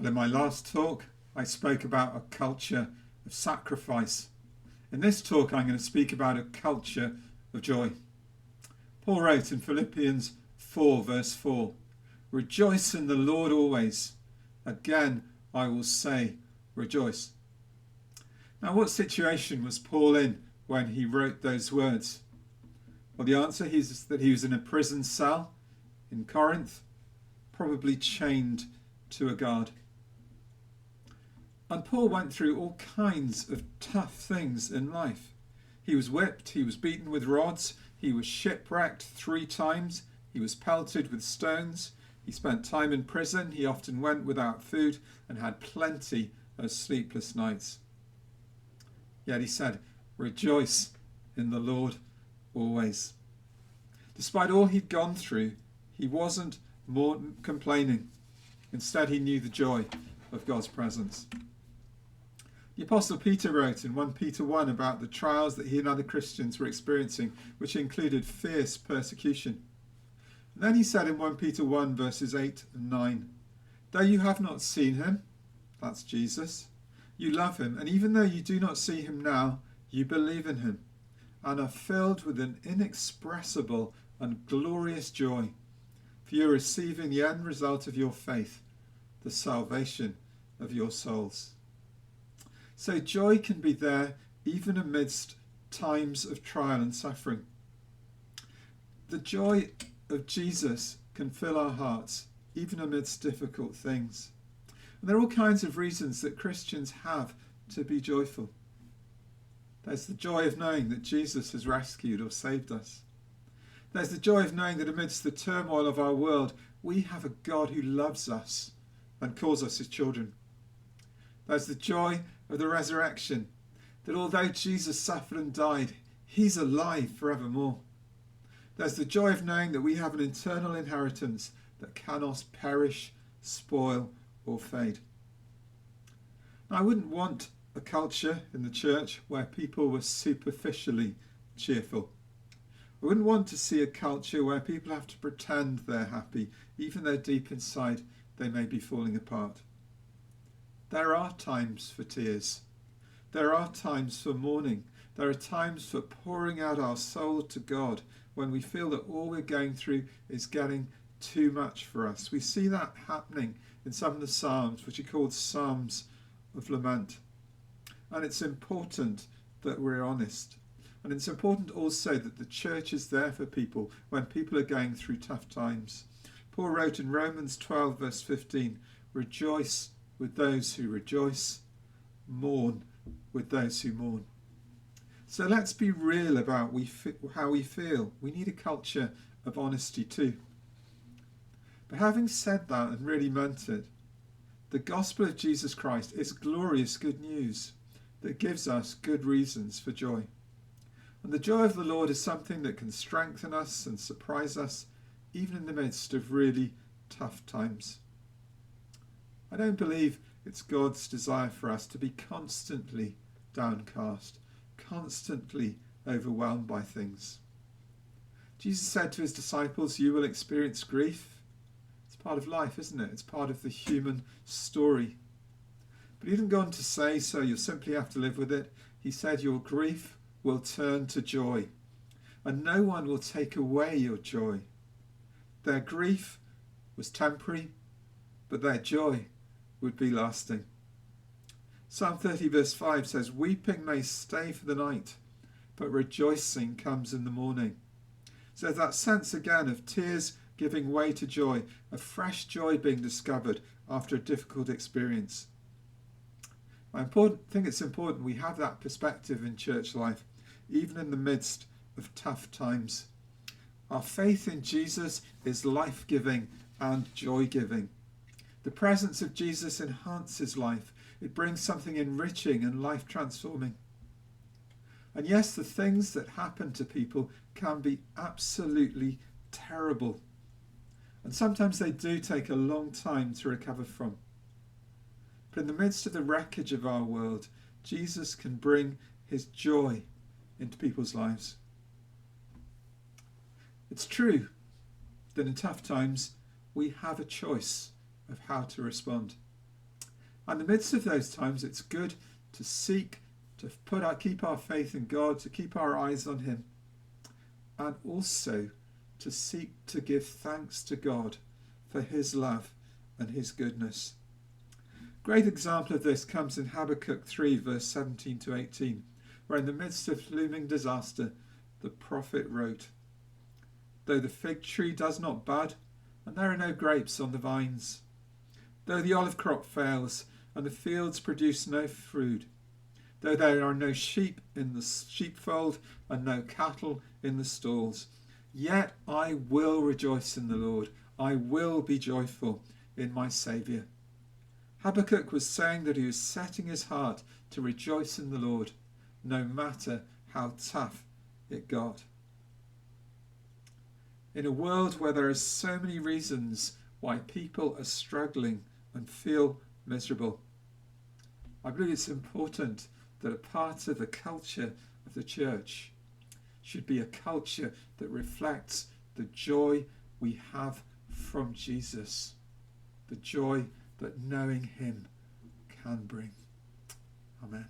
Well, in my last talk, I spoke about a culture of sacrifice. In this talk, I'm going to speak about a culture of joy. Paul wrote in Philippians 4, verse 4, "Rejoice in the Lord always. Again, I will say, rejoice." Now, what situation was Paul in when he wrote those words? Well, the answer is that he was in a prison cell in Corinth, probably chained to a guard. And Paul went through all kinds of tough things in life. He was whipped, he was beaten with rods, he was shipwrecked 3 times, he was pelted with stones, he spent time in prison, he often went without food and had plenty of sleepless nights. Yet he said, "Rejoice in the Lord always." Despite all he'd gone through, he wasn't more complaining. Instead, he knew the joy of God's presence. The Apostle Peter wrote in 1 Peter 1 about the trials that he and other Christians were experiencing, which included fierce persecution. And then he said in 1 Peter 1 verses 8 and 9, "Though you have not seen him," that's Jesus, "you love him, and even though you do not see him now, you believe in him, and are filled with an inexpressible and glorious joy, for you are receiving the end result of your faith, the salvation of your souls." So joy can be there even amidst times of trial and suffering. The joy of Jesus can fill our hearts even amidst difficult things. And there are all kinds of reasons that Christians have to be joyful. There's the joy of knowing that Jesus has rescued or saved us. There's the joy of knowing that amidst the turmoil of our world, we have a God who loves us and calls us his children. There's the joy of the resurrection, that although Jesus suffered and died, he's alive forevermore. There's the joy of knowing that we have an eternal inheritance that cannot perish, spoil, or fade. Now, I wouldn't want a culture in the church where people were superficially cheerful. I wouldn't want to see a culture where people have to pretend they're happy, even though deep inside they may be falling apart. There are times for tears. There are times for mourning. There are times for pouring out our soul to God when we feel that all we're going through is getting too much for us. We see that happening in some of the Psalms, which are called Psalms of Lament. And it's important that we're honest. And it's important also that the church is there for people when people are going through tough times. Paul wrote in Romans 12 verse 15, "Rejoice with those who rejoice, mourn with those who mourn." So let's be real about how we feel. We need a culture of honesty too. But having said that and really meant it, the gospel of Jesus Christ is glorious good news that gives us good reasons for joy. And the joy of the Lord is something that can strengthen us and surprise us even in the midst of really tough times. I don't believe it's God's desire for us to be constantly downcast, constantly overwhelmed by things. Jesus said to his disciples, "You will experience grief." It's part of life, isn't it? It's part of the human story. But he didn't go on to say, "So you'll simply have to live with it." He said, "Your grief will turn to joy, and no one will take away your joy." Their grief was temporary, but their joy would be lasting. Psalm 30 verse 5 says, "Weeping may stay for the night, but rejoicing comes in the morning." So that sense again of tears giving way to joy, a fresh joy being discovered after a difficult experience. I think it's important we have that perspective in church life, even in the midst of tough times. Our faith in Jesus is life-giving and joy-giving. The presence of Jesus enhances life. It brings something enriching and life-transforming. And yes, the things that happen to people can be absolutely terrible. And sometimes they do take a long time to recover from. But in the midst of the wreckage of our world, Jesus can bring his joy into people's lives. It's true that in tough times we have a choice of how to respond. And in the midst of those times, it's good to seek to keep our faith in God, to keep our eyes on him, and also to seek to give thanks to God for his love and his goodness. Great example of this comes in Habakkuk 3 verse 17 to 18, where in the midst of looming disaster, the prophet wrote, "Though the fig tree does not bud, and there are no grapes on the vines, though the olive crop fails, and the fields produce no fruit, though there are no sheep in the sheepfold, and no cattle in the stalls, yet I will rejoice in the Lord. I will be joyful in my Saviour." Habakkuk was saying that he was setting his heart to rejoice in the Lord, no matter how tough it got. In a world where there are so many reasons why people are struggling and feel miserable, I believe it's important that a part of the culture of the church should be a culture that reflects the joy we have from Jesus, the joy that knowing him can bring. Amen.